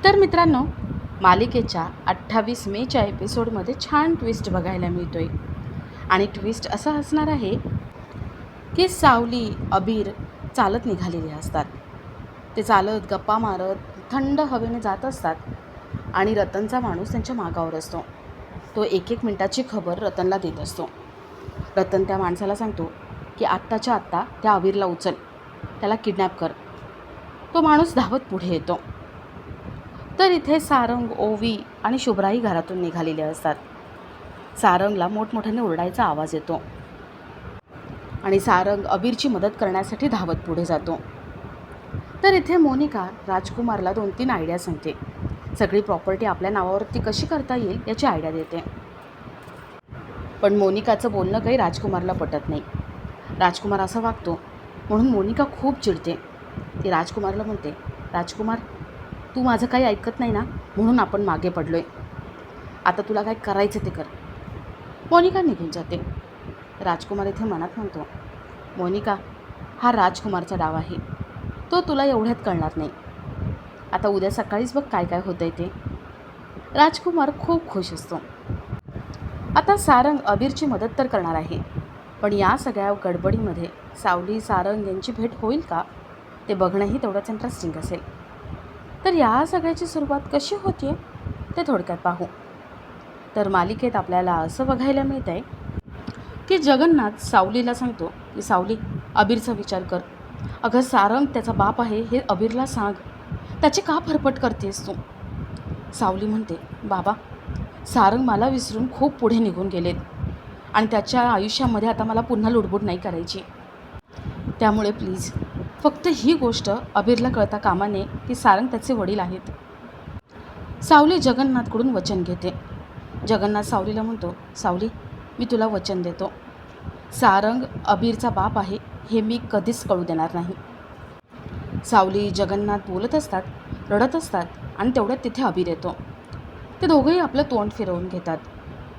तर मित्रांनो, मालिकेच्या 28 मेच्या एपिसोडमध्ये छान ट्विस्ट बघायला मिळतोय. आणि ट्विस्ट असा असणार आहे की सावली, अबीर चालत निघालेले असतात. ते चालत गप्पा मारत थंड हवेने जात असतात आणि रतनचा माणूस त्यांच्या मागावर असतो. तो एक एक मिनिटाची खबर रतनला देत असतो. रतन त्या माणसाला सांगतो की आत्ताच्या आत्ता त्या अबीरला उचल, त्याला किडनॅप कर. तो माणूस धावत पुढे येतो. तर इथे सारंग, ओवी आणि शुभ्राही घरातून निघालेले असतात. सारंगला मोठमोठ्याने ओरडायचा आवाज येतो आणि सारंग अबीरची मदत करण्यासाठी धावत पुढे जातो. तर इथे मोनिका राजकुमारला 2-3 आयडिया सांगते. सगळी प्रॉपर्टी आपल्या नावावरती कशी करता येईल याची आयडिया देते. पण मोनिकाचं बोलणं काही राजकुमारला पटत नाही. राजकुमार असा वागतो म्हणून मोनिका खूप चिडते. ती राजकुमारला म्हणते, राजकुमार, तू माझं काही ऐकत नाही ना, म्हणून आपण मागे पडलो आहे. आता तुला काय करायचं ते कर. मोनिका निघून जाते. राजकुमार इथे मनात म्हणतो, मोनिका, हा राजकुमारचा डाव आहे. तो तुला एवढ्यात कळणार नाही. आता उद्या सकाळीच बघ काय काय होतं आहे ते. राजकुमार खूप खुश असतो. आता सारंग अबीरची मदत तर करणार आहे, पण या सगळ्या गडबडीमध्ये सावली, सारंग यांची भेट होईल का ते बघणंही तेवढंच इंटरेस्टिंग असेल. तर या सगळ्याची सुरुवात कशी होती आहे ते थोडक्यात पाहू. तर मालिकेत आपल्याला असं बघायला मिळतं आहे की जगन्नाथ सावलीला सांगतो की सावली, अबीरचा विचार कर. अगं सारंग त्याचा बाप आहे हे अबीरला सांग. त्याची का फरफट करतेस तू. सावली म्हणते, बाबा, सारंग मला विसरून खूप पुढे निघून गेलेत आणि त्याच्या आयुष्यामध्ये आता मला पुन्हा लुडबुड नाही करायची. त्यामुळे प्लीज फक्त ही गोष्ट अबीरला कळता कामा नये की सारंग त्याचे वडील आहेत. सावली जगन्नाथकडून वचन घेते. जगन्नाथ सावलीला म्हणतो, सावली, मी तुला वचन देतो, सारंग अबीरचा बाप आहे हे मी कधीच कळू देणार नाही. सावली, जगन्नाथ बोलत असतात, रडत असतात आणि तेवढ्यात तिथे अबीर येतो. ते दोघंही आपलं तोंड फिरवून घेतात.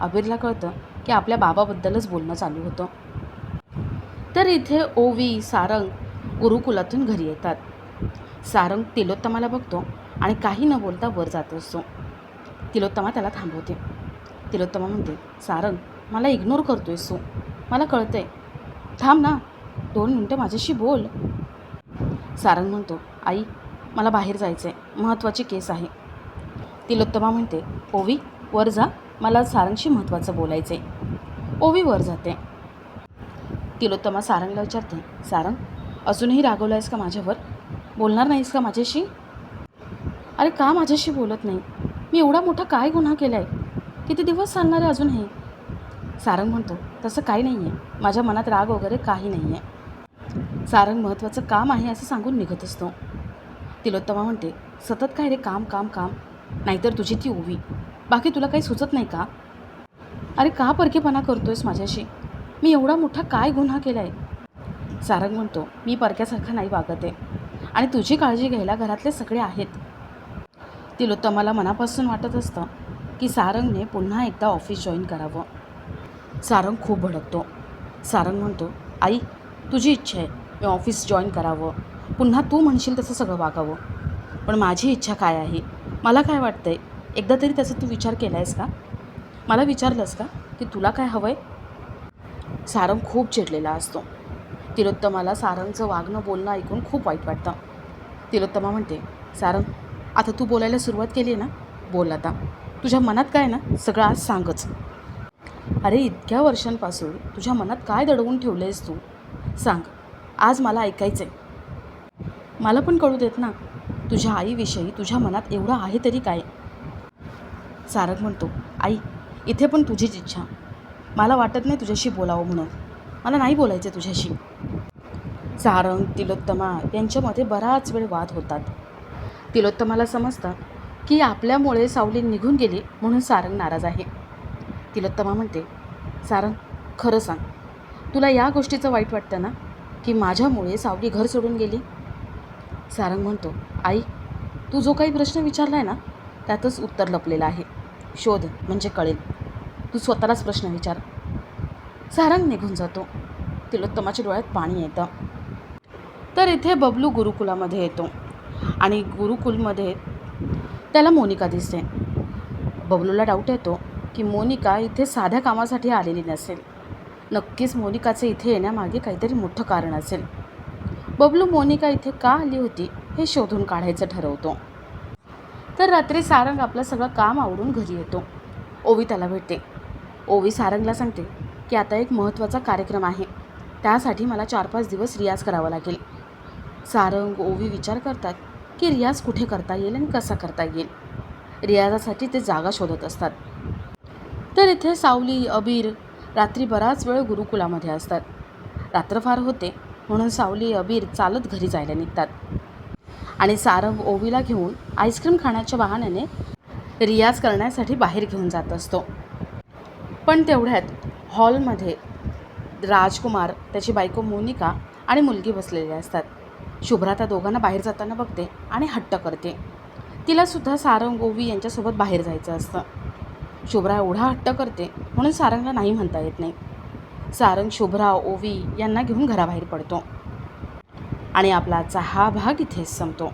अबीरला कळतं की आपल्या बाबाबद्दलच बोलणं चालू होतं. तर इथे ओवी, सारंग गुरुकुलातून घरी येतात. सारंग तिलोत्तमाला बघतो आणि काही न बोलता वर जात असतो. तिलोत्तमा त्याला थांबवते. तिलोत्तमा म्हणते, सारंग, मला इग्नोर करतोयस तू, मला कळतंय. थांब ना, 2 मिनटं माझ्याशी बोल. सारंग म्हणतो, आई, मला बाहेर जायचं आहे, महत्त्वाची केस आहे. तिलोत्तमा म्हणते, ओवी, वर जा, मला सारंगशी महत्त्वाचं बोलायचं आहे. ओवी वर जाते. तिलोत्तमा सारंगला विचारते, सारंग, अजूनही रागवलं आहेस का माझ्यावर? बोलणार नाहीस का माझ्याशी? अरे का माझ्याशी बोलत नाही? मी एवढा मोठा काय गुन्हा केला आहे? किती दिवस चालणार आहे अजून हे? सारंग म्हणतो, तसं काही नाही आहे, माझ्या मनात राग वगैरे काही नाही आहे. सारंग महत्त्वाचं काम आहे असं सांगून निघत असतो. तिलोत्तमा म्हणते, सतत काय रे काम काम काम, नाहीतर तुझी ती ओवी, बाकी तुला काही सुचत नाही का? अरे का परकेपणा करतोयस माझ्याशी? मी एवढा मोठा काय गुन्हा केला आहे? सारंग म्हणतो, मी परक्यासारखा नाही वागत आहे आणि तुझी काळजी घ्यायला घरातले सगळे आहेत. तिलोत्तमाला मनापासून वाटत असतं की सारंगने पुन्हा एकदा ऑफिस जॉईन करावं. सारंग खूप भडकतो. सारंग म्हणतो, आई, तुझी इच्छा आहे मी ऑफिस जॉईन करावं, पुन्हा तू म्हणशील तसं सगळं वागावं, पण माझी इच्छा काय आहे, मला काय वाटतं आहे, एकदा तरी त्याचा तू विचार केला आहेस का? मला विचारलंस का की तुला काय हवं आहे? सारंग खूप चिडलेला असतो. तिलोत्तमाला सारंगचं वागणं बोलणं ऐकून खूप वाईट वाटतं. तिलोत्तमा म्हणते, सारंग, आता तू बोलायला सुरुवात केली आहे ना, बोल आता. तुझ्या मनात काय ना सगळं आज सांगच. अरे इतक्या वर्षांपासून तुझ्या मनात काय दडवून ठेवलं आहेस तू? सांग, आज मला ऐकायचं आहे. मला पण कळू देत ना, तुझ्या आईविषयी तुझ्या मनात एवढं आहे तरी काय? सारंग म्हणतो, आई, इथे पण तुझीच इच्छा. मला वाटत नाही तुझ्याशी बोलावं म्हणून, मला नाही बोलायचं तुझ्याशी. सारंग, तिलोत्तमा यांच्यामध्ये बराच वेळ वाद होतात. तिलोत्तमाला समजतं की आपल्यामुळे सावली निघून गेली म्हणून सारंग नाराज आहे. तिलोत्तमा म्हणते, सारंग, खरं सांग, तुला या गोष्टीचं वाईट वाटतं ना की माझ्यामुळे सावली घर सोडून गेली? सारंग म्हणतो, आई, तू जो काही प्रश्न विचारला आहे ना त्यातच उत्तर लपलेलं आहे. शोध म्हणजे कळेल. तू स्वतःलाच प्रश्न विचार. सारंग निघून जातो. तिलोत्तमाच्या डोळ्यात पाणी येतं. तर इथे बबलू गुरुकुलामध्ये येतो आणि गुरुकुलमध्ये त्याला मोनिका दिसते. बबलूला डाऊट येतो की मोनिका इथे साध्या कामासाठी आलेली नसेल. नक्कीच मोनिकाचे इथे येण्यामागे काहीतरी मोठं कारण असेल. बबलू मोनिका इथे का आली होती हे शोधून काढायचं ठरवतो. तर रात्री सारंग आपलं सगळं काम आवरून घरी येतो. ओवी त्याला भेटते. ओवी सारंगला सांगते की आता एक महत्त्वाचा कार्यक्रम आहे, त्यासाठी मला 4-5 दिवस रियाज करावा लागेल. सारंग ओवी विचार करतात की रियाज कुठे करता येईल आणि कसा करता येईल. रियाजासाठी ते जागा शोधत असतात. तर इथे सावली अबीर रात्री बराच वेळ गुरुकुलामध्ये असतात. रात्र फार होते म्हणून सावली अबीर चालत घरी जायला निघतात आणि सारंग ओवीला घेऊन आईस्क्रीम खाण्याच्या बहाण्याने रियाज करण्यासाठी बाहेर घेऊन जात असतो. पण तेवढ्यात हॉलमध्ये राजकुमार, त्याची बायको मोनिका आणि मुलगी बसलेले असतात. शुभ्रा त्या दोघांना बाहेर जाताना बघते आणि हट्ट करते. तिलासुद्धा सारंग ओवी यांच्यासोबत बाहेर जायचं असतं. शुभ्रा एवढा हट्ट करते म्हणून सारंगला नाही म्हणता येत नाही. सारंग शुभ्रा ओवी यांना घेऊन घराबाहेर पडतो आणि आपला आजचा हा भाग इथेच संपतो.